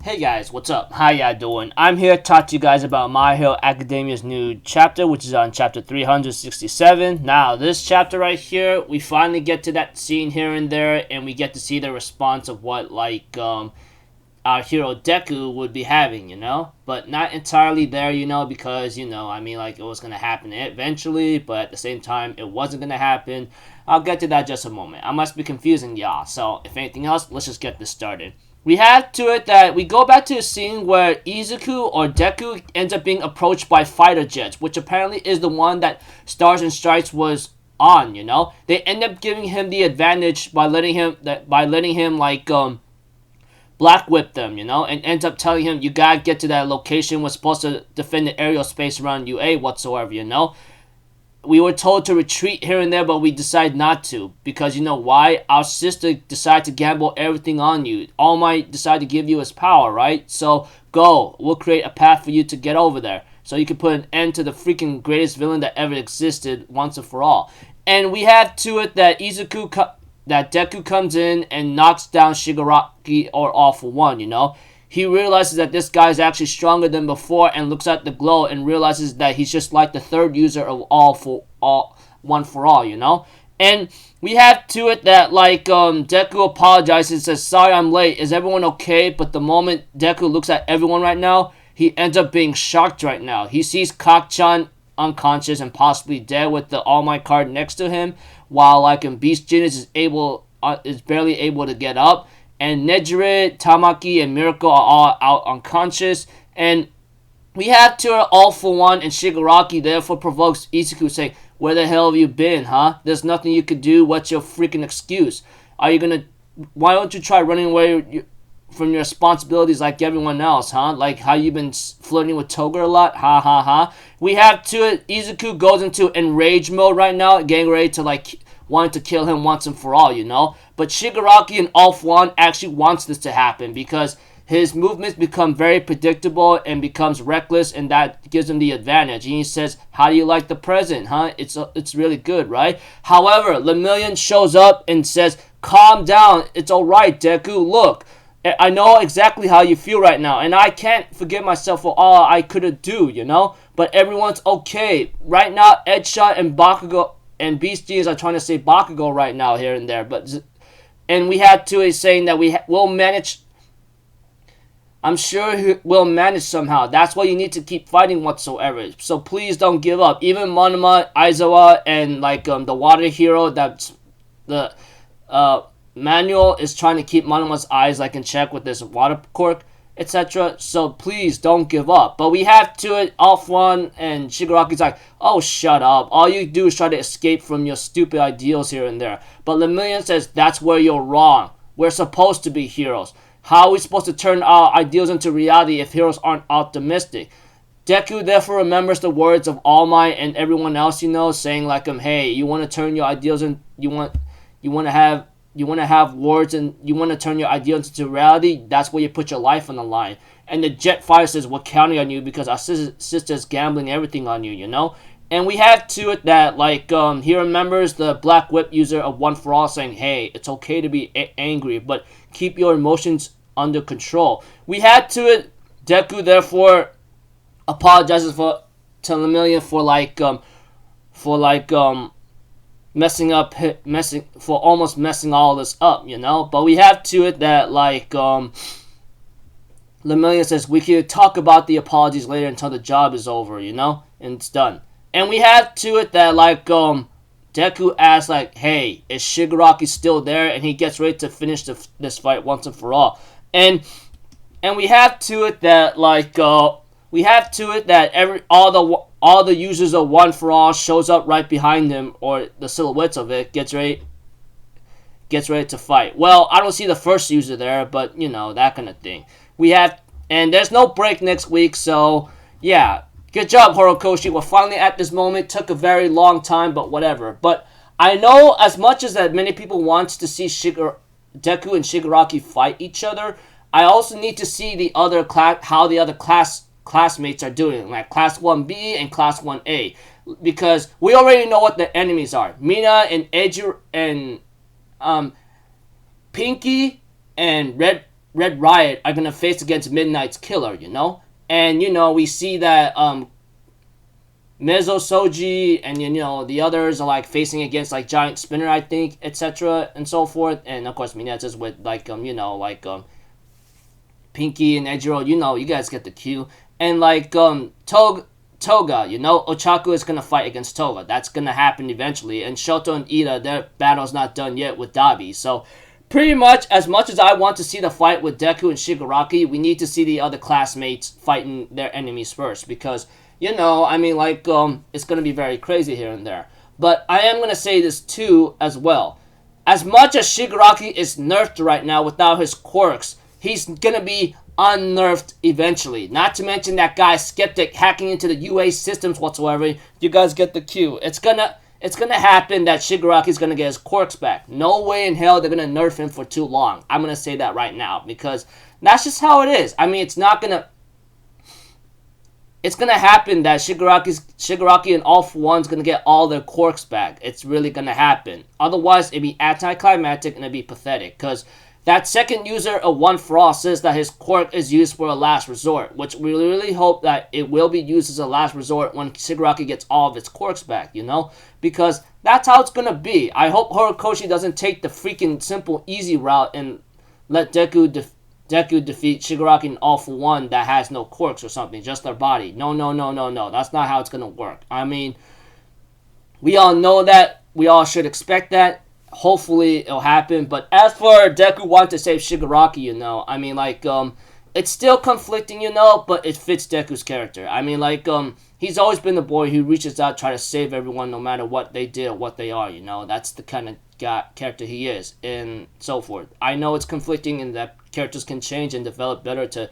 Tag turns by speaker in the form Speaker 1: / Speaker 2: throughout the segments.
Speaker 1: Hey guys, what's up? How y'all doing? I'm here to talk to you guys about My Hero Academia's new chapter, which is on chapter 367. Now, this chapter right here, we finally get to that scene here and there, and we get to see the response of what, our hero Deku would be having, But not entirely there, because, it was going to happen eventually, but at the same time, it wasn't going to happen. I'll get to that just a moment. I must be confusing y'all, so if anything else, let's just get this started. We have to it that we go back to a scene where Izuku or Deku ends up being approached by fighter jets, which apparently is the one that Stars and Stripes was on. They end up giving him the advantage by letting him black whip them, and ends up telling him you gotta get to that location. We're supposed to defend the aerial space around UA whatsoever. We were told to retreat here and there, but we decided not to. Because you know why? Our sister decided to gamble everything on you. All Might decided to give you his power, right? So, go. We'll create a path for you to get over there. So you can put an end to the freaking greatest villain that ever existed once and for all. And we have to it that Deku comes in and knocks down Shigaraki or All For One, He realizes that this guy is actually stronger than before and looks at the glow and realizes that he's just like the third user of One For All, And we have to it that Deku apologizes and says, "Sorry I'm late, is everyone okay?" But the moment Deku looks at everyone right now, he ends up being shocked right now. He sees Kak-chan unconscious and possibly dead with the All Might card next to him, while Beast Genius is barely able to get up. And Nejire, Tamaki, and Miracle are all out unconscious. And we have to All For One and Shigaraki therefore provokes Izuku saying, "Where the hell have you been, huh? There's nothing you could do. What's your freaking excuse? Why don't you try running away from your responsibilities like everyone else, huh? Like how you've been flirting with Toga a lot? Ha ha ha." We have to Izuku goes into enrage mode right now, getting ready to wanted to kill him once and for all, But Shigaraki and All For One actually wants this to happen because his movements become very predictable and becomes reckless, and that gives him the advantage. And he says, "How do you like the present, huh? It's really good, right?" However, Lemillion shows up and says, "Calm down. It's all right, Deku. Look, I know exactly how you feel right now, and I can't forgive myself for all I could do, But everyone's okay. Right now, Edshot and Bakugo and Beast Genius are trying to say Bakugo right now here and there, and we had to is saying that we'll manage. I'm sure we'll manage somehow. That's why you need to keep fighting whatsoever. So please don't give up. Even Monoma, Aizawa, and the water hero, that's the manual is trying to keep Monoma's eyes in check with this water cork, etc. So please don't give up. But we have to it. All For One and Shigaraki's like, "Oh, shut up. All you do is try to escape from your stupid ideals here and there." But Lemillion says, "That's where you're wrong. We're supposed to be heroes. How are we supposed to turn our ideals into reality if heroes aren't optimistic?" Deku therefore remembers the words of All Might and everyone else, saying "Hey, you want to turn your ideals in, you want to have words and you want to turn your ideals into reality, that's where you put your life on the line." And the Jetfire says, "We're counting on you because our sister's gambling everything on you, And we have to it that, he remembers the Black Whip user of One For All saying, "Hey, it's okay to be angry, but keep your emotions under control." We had to it, Deku therefore apologizes to Lemillion for almost messing all this up, But we have to it that Lemillion says we can talk about the apologies later until the job is over, and it's done. And we have to it that Deku asks "Hey, is Shigaraki still there?" And he gets ready to finish this fight once and for all. And we have to it that all the users of One For All shows up right behind him, or the silhouettes of it, gets ready to fight. Well, I don't see the first user there, but that kind of thing. And there's no break next week, so yeah, good job, Horikoshi. We're finally at this moment. Took a very long time, but whatever. But I know as much as that many people want to see Deku and Shigaraki fight each other, I also need to see how the other classmates are doing, like Class 1B and Class 1A, because we already know what the enemies are. Mina and Pinky and Red Riot are gonna face against Midnight's Killer, you know? And, you know, we see that, Mezo Soji and, you know, the others are, like, facing against, like, Giant Spinner, I think, etc., and so forth. And, of course, Mina's with, like, you know, like, Pinky and Ejiro, you know, you guys get the cue. And, like, Toga, you know, Ochaku is gonna fight against Toga. That's gonna happen eventually. And Shoto and Ida, their battle's not done yet with Dabi. So, pretty much, as I want to see the fight with Deku and Shigaraki, we need to see the other classmates fighting their enemies first. Because, you know, I mean, like, it's gonna be very crazy here and there. But I am gonna say this, too, as well. As much as Shigaraki is nerfed right now without his quirks, he's gonna be unnerfed eventually. Not to mention that guy Skeptic hacking into the UA systems whatsoever. You guys get the cue. It's gonna happen that Shigaraki's gonna get his quirks back. No way in hell they're gonna nerf him for too long. I'm gonna say that right now because that's just how it is. I mean, it's gonna happen that Shigaraki and All For One's gonna get all their quirks back. It's really gonna happen. Otherwise, it'd be anticlimactic and it'd be pathetic because that second user of One For All says that his quirk is used for a last resort, which we really hope that it will be used as a last resort when Shigaraki gets all of its quirks back, you know? Because that's how it's gonna be. I hope Horikoshi doesn't take the freaking simple, easy route and let Deku defeat Shigaraki and All For One that has no quirks or something, just their body. No. That's not how it's gonna work. I mean, we all know that. We all should expect that. Hopefully it'll happen. But as for Deku wanting to save Shigaraki, you know, I mean, like, it's still conflicting, you know, but it fits Deku's character. I mean, like, he's always been the boy who reaches out, try to save everyone no matter what they did or what they are, you know. That's the kind of character he is, and so forth. I know it's conflicting and that characters can change and develop better to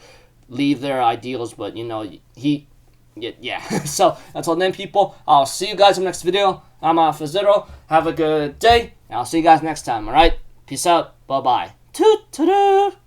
Speaker 1: leave their ideals, but, you know, yeah. So, that's all then, people. I'll see you guys in the next video. I'm Alpha Zero. Have a good day. And I'll see you guys next time, alright? Peace out. Bye-bye. Toot-toot-toot.